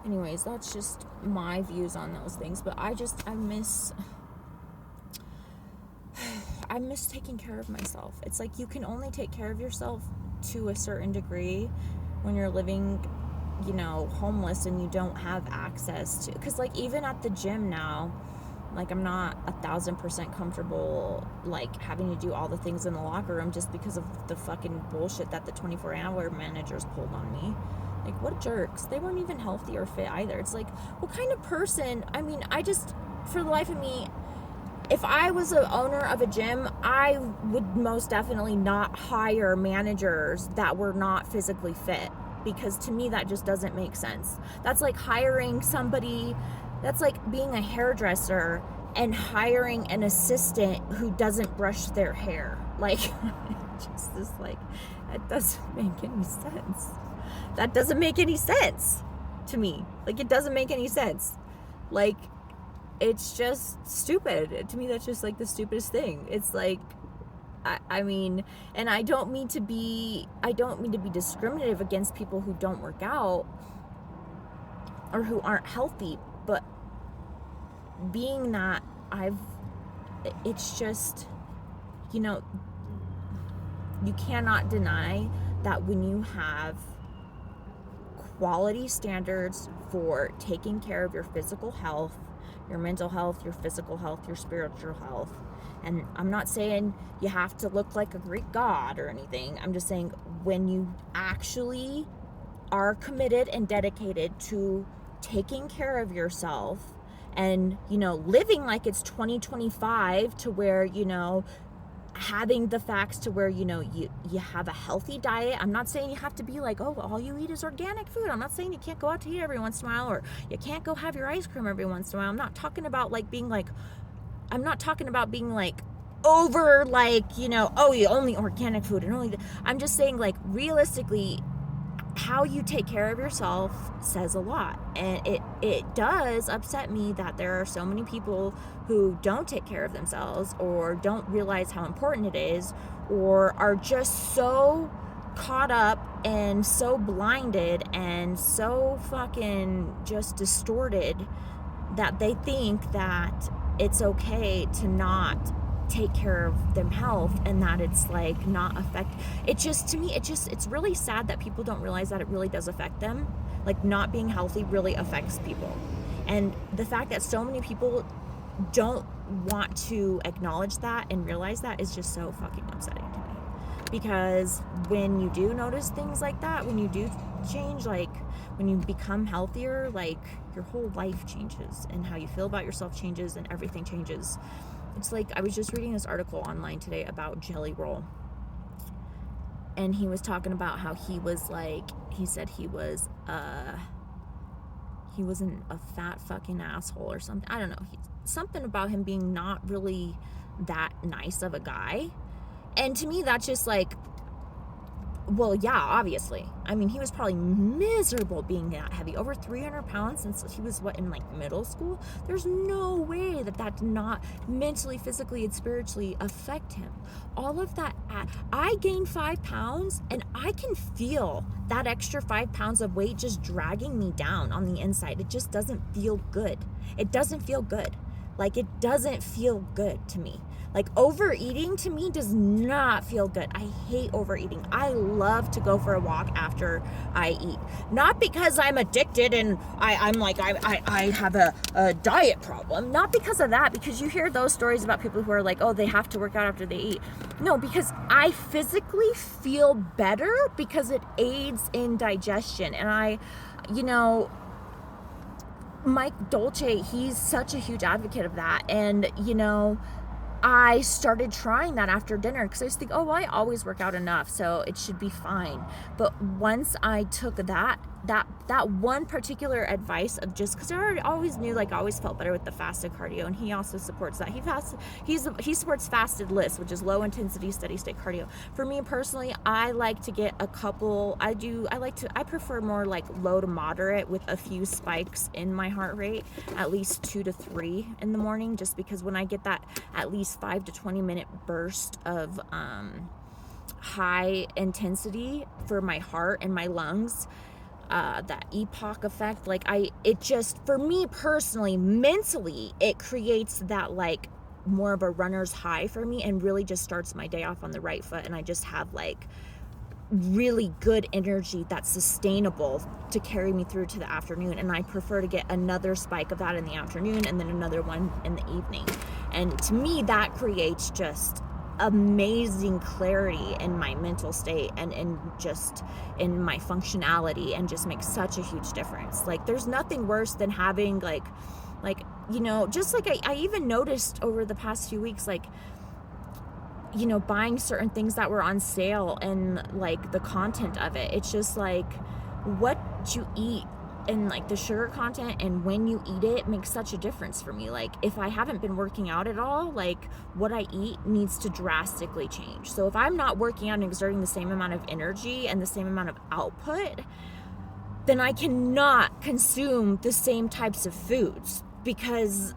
anyways, that's just my views on those things. But I miss taking care of myself. It's like you can only take care of yourself to a certain degree when you're living, homeless and you don't have access to, because like even at the gym now, like I'm not 1,000% comfortable like having to do all the things in the locker room just because of the fucking bullshit that the 24-hour managers pulled on me. Like, what jerks. They weren't even healthy or fit either. It's like, what kind of person? I mean, for the life of me, if I was an owner of a gym, I would most definitely not hire managers that were not physically fit, because to me that just doesn't make sense. That's like hiring somebody, that's like being a hairdresser and hiring an assistant who doesn't brush their hair. Like, just this, like, that doesn't make any sense. That doesn't make any sense to me. Like, it doesn't make any sense. Like, it's just stupid. To me, that's just like the stupidest thing. It's like, I mean, and I don't mean to be discriminative against people who don't work out or who aren't healthy, but being that it's just, you cannot deny that when you have quality standards for taking care of your physical health, your mental health, your physical health, your spiritual health. And I'm not saying you have to look like a Greek god or anything. I'm just saying when you actually are committed and dedicated to taking care of yourself and, living like it's 2025 to where, having the facts to where, you have a healthy diet. I'm not saying you have to be like, oh, all you eat is organic food. I'm not saying you can't go out to eat every once in a while, or you can't go have your ice cream every once in a while. I'm not talking about being over, oh, you only organic food and only, I'm just saying, like, realistically, how you take care of yourself says a lot. And it does upset me that there are so many people who don't take care of themselves or don't realize how important it is, or are just so caught up and so blinded and so fucking just distorted that they think that it's okay to not take care of their health, and that it's like not affect it. Just, to me, it's really sad that people don't realize that it really does affect them. Like, not being healthy really affects people, and the fact that so many people don't want to acknowledge that and realize that is just so fucking upsetting to me. Because when you do notice things like that, when you do change, like when you become healthier, like your whole life changes and how you feel about yourself changes and everything changes. It's like, I was just reading this article online today about Jelly Roll, and he was talking about how he said he wasn't a fat fucking asshole or something. I don't know. Something about him being not really that nice of a guy. And to me, that's just like, well, yeah, obviously. I mean, he was probably miserable being that heavy. Over 300 pounds since he was, in middle school? There's no way that did not mentally, physically, and spiritually affect him. All of that. I gained 5 pounds, and I can feel that extra 5 pounds of weight just dragging me down on the inside. It just doesn't feel good. It doesn't feel good. Like, it doesn't feel good to me. Like, overeating to me does not feel good. I hate overeating. I love to go for a walk after I eat. Not because I'm addicted and I have a diet problem. Not because of that, because you hear those stories about people who are like, oh, they have to work out after they eat. No, because I physically feel better because it aids in digestion. And Mike Dolce, he's such a huge advocate of that. And, I started trying that after dinner because I just think, oh, well, I always work out enough, so it should be fine. But once I took that one particular advice of just, because I always knew, like, I always felt better with the fasted cardio, and he also supports that. He supports fasted lifts, which is low intensity, steady state cardio. For me personally, I like to get a couple. I prefer more like low to moderate with a few spikes in my heart rate, at least 2 to 3 in the morning, just because when I get that at least 5 to 20 minute burst of high intensity for my heart and my lungs, that epoch effect. Like it just, for me personally, mentally, it creates that like more of a runner's high for me, and really just starts my day off on the right foot, and I just have like really good energy that's sustainable to carry me through to the afternoon. And I prefer to get another spike of that in the afternoon and then another one in the evening. And to me, that creates just amazing clarity in my mental state and just in my functionality, and just makes such a huge difference. Like there's nothing worse than having like just like I even noticed over the past few weeks, like buying certain things that were on sale, and like the content of it, it's just like what you eat and like the sugar content and when you eat it makes such a difference for me. Like if I haven't been working out at all, like what I eat needs to drastically change. So if I'm not working out and exerting the same amount of energy and the same amount of output, then I cannot consume the same types of foods, because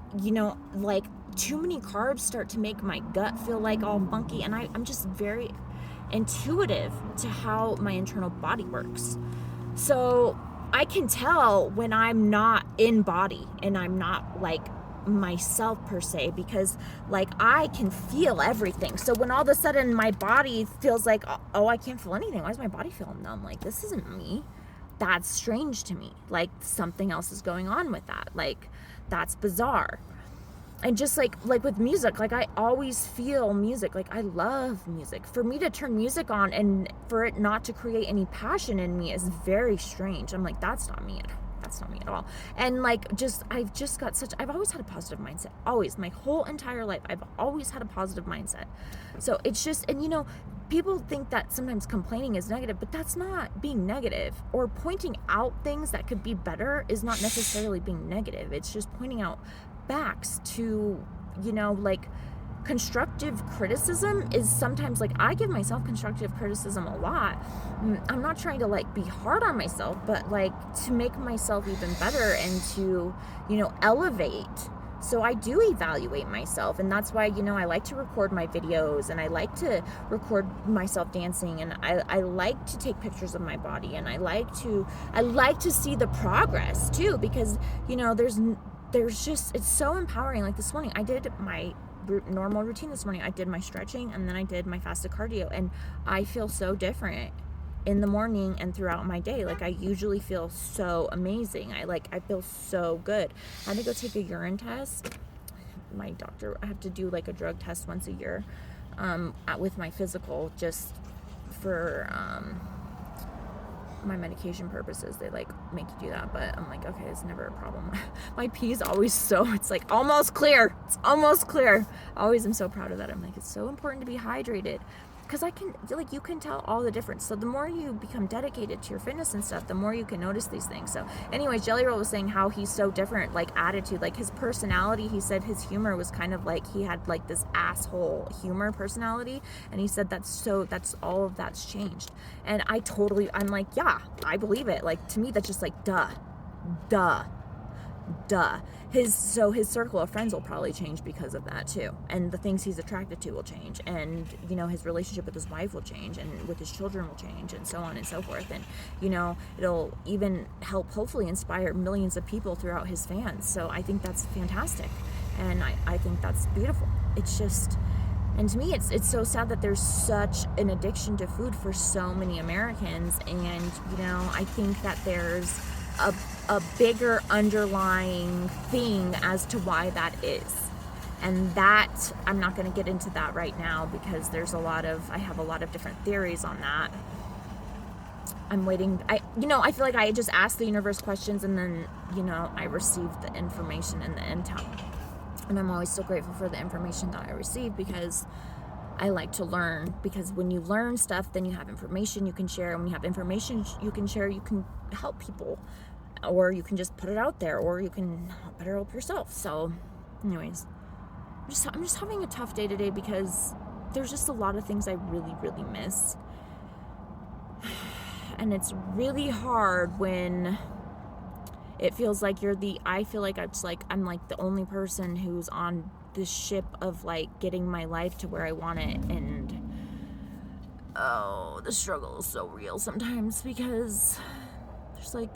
like too many carbs start to make my gut feel like all funky, and I'm just very intuitive to how my internal body works. So I can tell when I'm not in body and I'm not like myself per se, because like I can feel everything. So when all of a sudden my body feels like, oh, I can't feel anything, why is my body feeling numb? Like this isn't me. That's strange to me. Like something else is going on with that. Like that's bizarre. And just like with music, like I always feel music. Like I love music. For me to turn music on and for it not to create any passion in me is very strange. I'm like, that's not me at all. And like I've always had a positive mindset. Always. My whole entire life, I've always had a positive mindset. So it's just, and people think that sometimes complaining is negative, but that's not being negative. Or pointing out things that could be better is not necessarily being negative. It's just pointing out facts to, like constructive criticism is sometimes, like I give myself constructive criticism a lot. I'm not trying to like be hard on myself, but like to make myself even better and to, elevate. So I do evaluate myself, and that's why, I like to record my videos, and I like to record myself dancing, and I like to take pictures of my body, and I like to see the progress too, because, there's just, it's so empowering. Like this morning, I did my normal routine this morning. I did my stretching, and then I did my fasted cardio, and I feel so different in the morning and throughout my day. Like I usually feel so amazing. I feel so good. I had to go take a urine test. My doctor, I have to do like a drug test once a year with my physical, just for my medication purposes. They like make you do that, but I'm like, okay, it's never a problem. My pee is always it's like almost clear. It's almost clear. I always am so proud of that. I'm like, it's so important to be hydrated, because you can tell all the difference. So the more you become dedicated to your fitness and stuff, the more you can notice these things. So anyways, Jelly Roll was saying how he's so different, like attitude, like his personality. He said his humor was kind of like, he had like this asshole humor personality, and he said that's all of that's changed. And I'm like, yeah, I believe it. Like to me, that's just like duh. His circle of friends will probably change because of that too, and the things he's attracted to will change, and his relationship with his wife will change, and with his children will change, and so on and so forth. And it'll even help hopefully inspire millions of people throughout his fans. So I think that's fantastic, and I think that's beautiful. It's just, and to me, it's so sad that there's such an addiction to food for so many Americans. And I think that there's a bigger underlying thing as to why that is. And that, I'm not going to get into that right now, because I have a lot of different theories on that. I'm waiting. I feel like I just asked the universe questions, and then, I received the information in the end time. And I'm always so grateful for the information that I received, because I like to learn. Because when you learn stuff, then you have information you can share. And when you have information you can share, you can help people. Or you can just put it out there, or you can better help yourself. So anyways, I'm just having a tough day today, because there's just a lot of things I really, really miss. And it's really hard when it feels like I feel like I'm like the only person who's on this ship of like getting my life to where I want it. And the struggle is so real sometimes, because there's like